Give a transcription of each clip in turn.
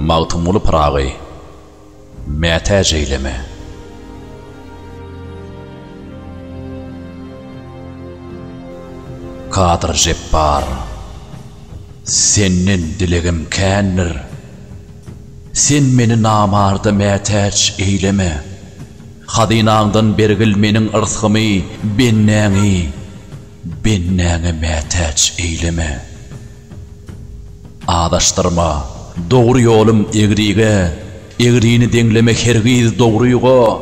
mağtımulu pırağı, mətəc eyleme. Kadir Jebbar, senin dilegim kənir, sen meni namarda mətəc eyleme. Hadinağdan bergil menin ırzgımı, bennäňi mətəc eyleme. Adaştırma, doğru yolum egrige, egrini denlemek hergiz doğruyga.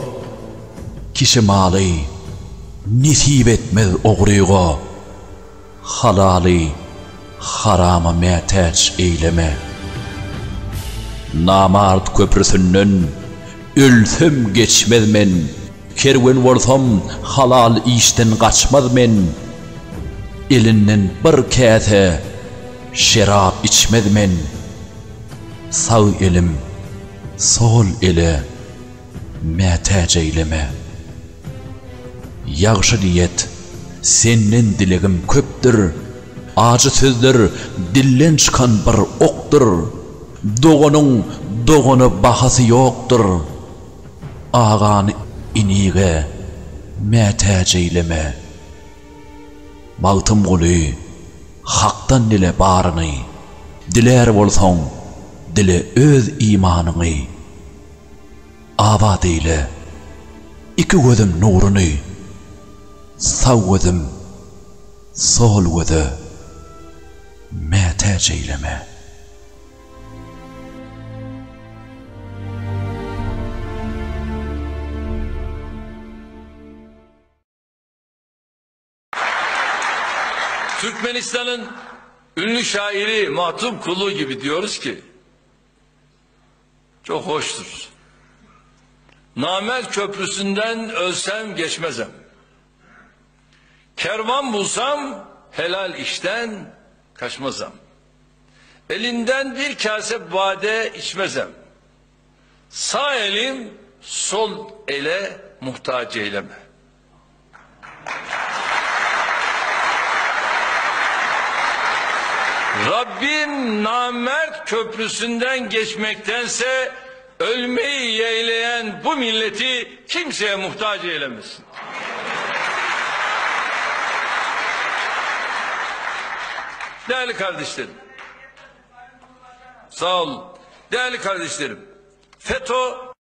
Kişi malı, nisip etmez oğruyga. Halali, harama mətəc eyleme. Namard köprüsünden ölsüm geçmez men, kerwen bolsam halal işten kaçmaz men. Elinden bir käse şerap içmez men. Sağ elim, sol ele mətəc eyleme. Yağşı diyet, senin dilegim köptür, acı sözdür, dillen çıkan bir oktur. Doğunun doğunu bahası yoktur. Ağanı iniğe mətəc eyleme. Mağtım gulu, haktan dile barını, diler bolsan, dile öz imanını. Avad eyle, iki gözüm nurunu, sağ gözüm, sol gözü, mətəc eyleme. Türkmenistan'ın ünlü şairi Mahtup Kulu gibi diyoruz ki, çok hoştur. Namert köprüsünden ölsem geçmezem. Kervan bulsam helal işten kaçmazam. Elinden bir kase bade içmezem. Sağ elim sol ele muhtaç eyleme. Rabbim namert köprüsünden geçmektense ölmeyi yeğleyen bu milleti kimseye muhtaç eylemesin. Değerli kardeşlerim, sağ olun. Değerli kardeşlerim, FETÖ